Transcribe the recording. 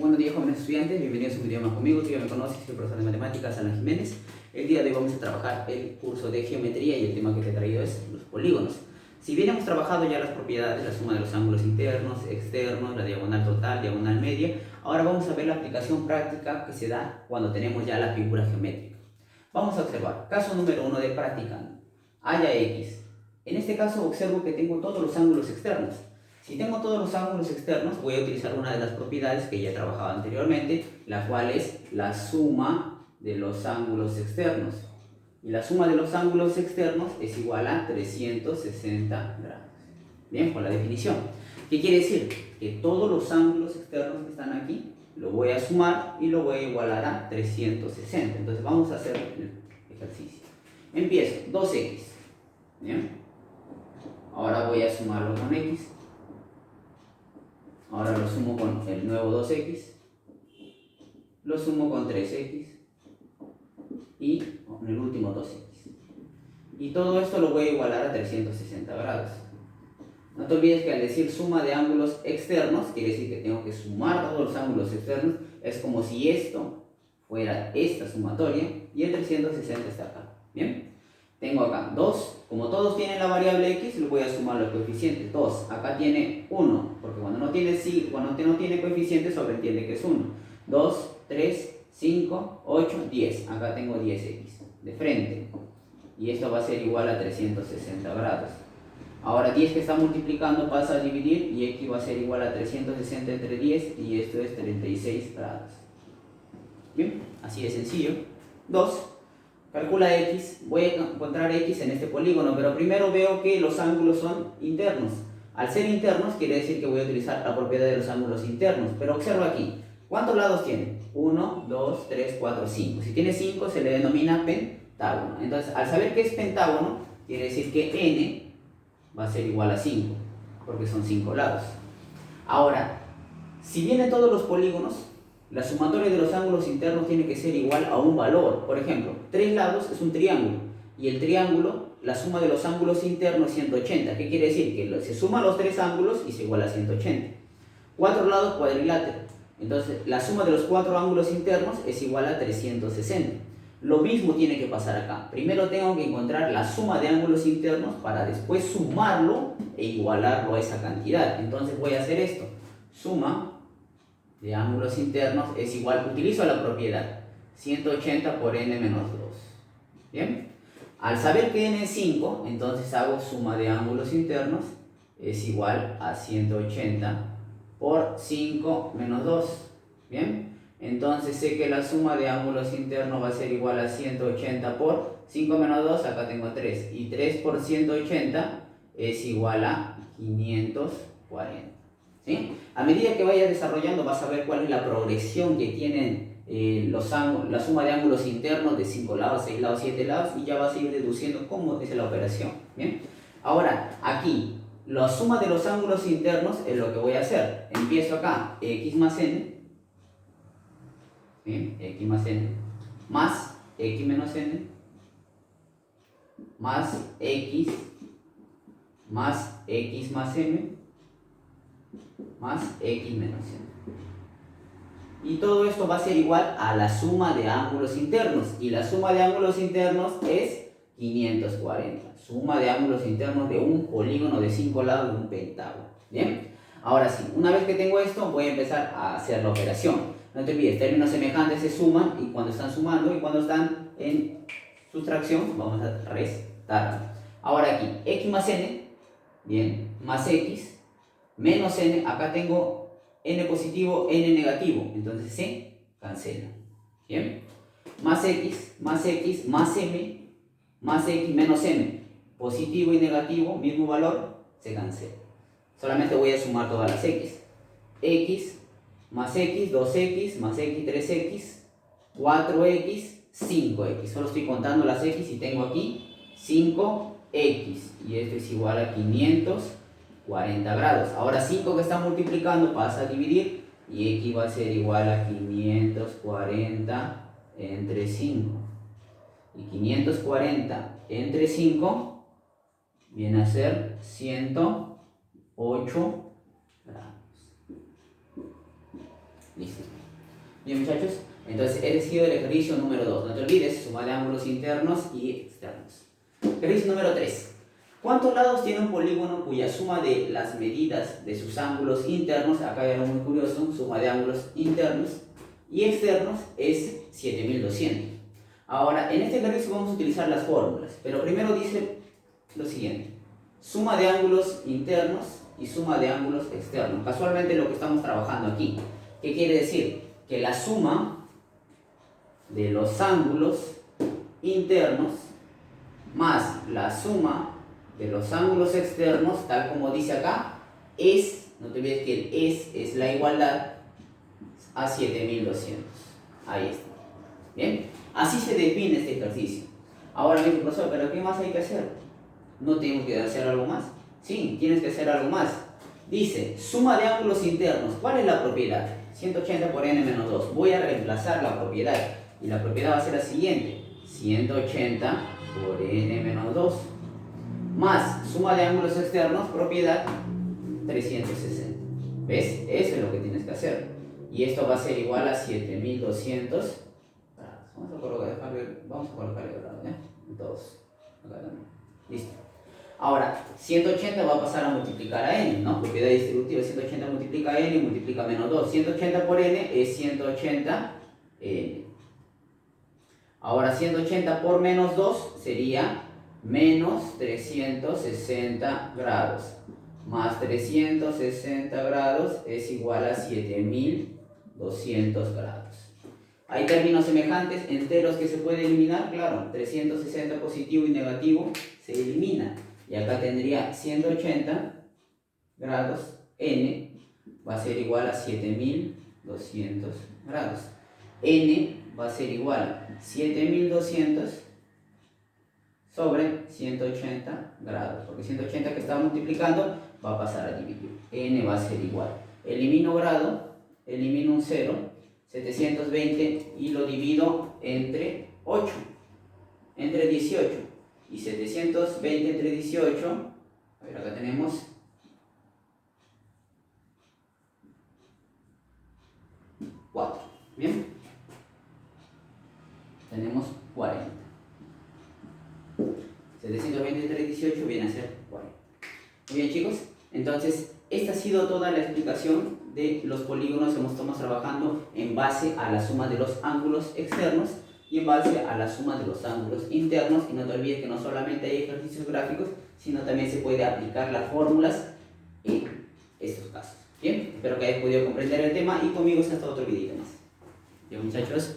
Buenos días, jóvenes estudiantes, bienvenidos a un video más conmigo. Tú ya me conoces, soy el profesor de matemáticas, Alan Jiménez. El día de hoy vamos a trabajar el curso de geometría y el tema que te he traído es los polígonos. Si bien hemos trabajado ya las propiedades, la suma de los ángulos internos, externos, la diagonal total, diagonal media, ahora vamos a ver la aplicación práctica que se da cuando tenemos ya la figura geométrica. Vamos a observar, caso número 1 de practicando. Haya X. En este caso observo que tengo todos los ángulos externos. Si tengo todos los ángulos externos, voy a utilizar una de las propiedades que ya he trabajado anteriormente, la cual es la suma de los ángulos externos. Y la suma de los ángulos externos es igual a 360 grados. Bien, con la definición. ¿Qué quiere decir? Que todos los ángulos externos que están aquí, lo voy a sumar y lo voy a igualar a 360. Entonces vamos a hacer el ejercicio. Empiezo, 2x. Bien. Ahora voy a sumarlo con x. Ahora lo sumo con el nuevo 2x, lo sumo con 3x y con el último 2x. Y todo esto lo voy a igualar a 360 grados. No te olvides que al decir suma de ángulos externos, quiere decir que tengo que sumar todos los ángulos externos. Es como si esto fuera esta sumatoria y el 360 está acá. ¿Bien? Tengo acá 2, como todos tienen la variable x, le voy a sumar los coeficientes. 2, acá tiene 1, porque cuando no tiene coeficientes sobreentiende que es 1. 2, 3, 5, 8, 10. Acá tengo 10x de frente. Y esto va a ser igual a 360 grados. Ahora 10 que está multiplicando pasa a dividir y x va a ser igual a 360 entre 10 y esto es 36 grados. Bien, así de sencillo. 2. Calcula x, voy a encontrar x en este polígono, pero primero veo que los ángulos son internos. Al ser internos quiere decir que voy a utilizar la propiedad de los ángulos internos, pero observa aquí, ¿cuántos lados tiene? 1, 2, 3, 4, 5. Si tiene 5 se le denomina pentágono. Entonces, al saber que es pentágono, quiere decir que n va a ser igual a 5, porque son 5 lados. Ahora, si vienen todos los polígonos, la sumatoria de los ángulos internos tiene que ser igual a un valor. Por ejemplo, 3 lados es un triángulo. Y el triángulo, la suma de los ángulos internos es 180. ¿Qué quiere decir? Que se suman los 3 ángulos y se iguala a 180. 4 lados, cuadrilátero. Entonces, la suma de los 4 ángulos internos es igual a 360. Lo mismo tiene que pasar acá. Primero tengo que encontrar la suma de ángulos internos para después sumarlo e igualarlo a esa cantidad. Entonces voy a hacer esto. Suma de ángulos internos es igual, utilizo la propiedad 180 por n menos 2. Bien, al saber que n es 5, entonces hago suma de ángulos internos es igual a 180 por 5 menos 2. Bien, entonces sé que la suma de ángulos internos va a ser igual a 180 por 5 menos 2, acá tengo 3, y 3 por 180 es igual a 540. ¿Sí? A medida que vayas desarrollando vas a ver cuál es la progresión que tienen la suma de ángulos internos de 5 lados, 6 lados, 7 lados, y ya vas a ir deduciendo cómo es la operación. ¿Bien? Ahora, aquí, la suma de los ángulos internos es lo que voy a hacer. Empiezo acá, x más n, ¿sí? X más n, más x menos n, más x más m, más x menos n. Y todo esto va a ser igual a la suma de ángulos internos. Y la suma de ángulos internos es 540. Suma de ángulos internos de un polígono de 5 lados de un pentágono. ¿Bien? Ahora sí, una vez que tengo esto, voy a empezar a hacer la operación. No te olvides, términos semejantes se suman y cuando están sumando y cuando están en sustracción, vamos a restar. Ahora aquí, x más n, bien, más x menos n, acá tengo n positivo, n negativo, entonces se cancela. ¿Bien? Más x, más x, más m, más x menos m, positivo y negativo, mismo valor, se cancela. Solamente voy a sumar todas las x. X más x, 2x, más x, 3x, 4x, 5x. Solo estoy contando las x y tengo aquí 5x. Y esto es igual a 540 grados. Ahora 5 que está multiplicando pasa a dividir y x va a ser igual a 540 entre 5. Y 540 entre 5 viene a ser 108 grados. Listo. Bien, muchachos, entonces he decidido el ejercicio número 2. No te olvides, suma de ángulos internos y externos. Ejercicio número 3. ¿Cuántos lados tiene un polígono cuya suma de las medidas de sus ángulos internos, acá hay algo muy curioso, suma de ángulos internos y externos es 7200? Ahora, en este ejercicio vamos a utilizar las fórmulas, pero primero dice lo siguiente: suma de ángulos internos y suma de ángulos externos. Casualmente lo que estamos trabajando aquí. ¿Qué quiere decir? Que la suma de los ángulos internos más la suma de los ángulos externos, tal como dice acá, es, no te olvides que el es la igualdad a 7200. Ahí está. Bien, así se define este ejercicio. Ahora me dice, profesor, ¿pero qué más hay que hacer? ¿No tengo que hacer algo más? Sí, tienes que hacer algo más. Dice, suma de ángulos internos. ¿Cuál es la propiedad? 180 por n menos 2. Voy a reemplazar la propiedad. Y la propiedad va a ser la siguiente: 180 por n menos 2. Más suma de ángulos externos, propiedad 360. ¿Ves? Eso es lo que tienes que hacer. Y esto va a ser igual a 7200. Vamos a colocarle grado, ¿ya? En todos. Acá también. Listo. Ahora, 180 va a pasar a multiplicar a n, ¿no? Propiedad distributiva, 180 multiplica a n y multiplica menos 2. 180 por n es 180 n. Ahora, 180 por menos 2 sería menos 360 grados. Más 360 grados es igual a 7200 grados. Hay términos semejantes, enteros que se pueden eliminar, claro, 360 positivo y negativo se elimina. Y acá tendría 180 grados, n va a ser igual a 7200 grados. N va a ser igual a 7200 sobre 180 grados, porque 180 que estaba multiplicando va a pasar a dividir. N va a ser igual. Elimino grado, elimino un 0, 720 y lo divido entre 8, entre 18. Y 720 entre 18, a ver, acá tenemos 4. ¿Bien? Tenemos 40. 720 entre 18 viene a ser 40. Muy bien, chicos. Entonces, esta ha sido toda la explicación de los polígonos. Estamos trabajando en base a la suma de los ángulos externos y en base a la suma de los ángulos internos. Y no te olvides que no solamente hay ejercicios gráficos, sino también se puede aplicar las fórmulas en estos casos. Bien, espero que hayas podido comprender el tema y conmigo hasta otro videito más. Bien, muchachos.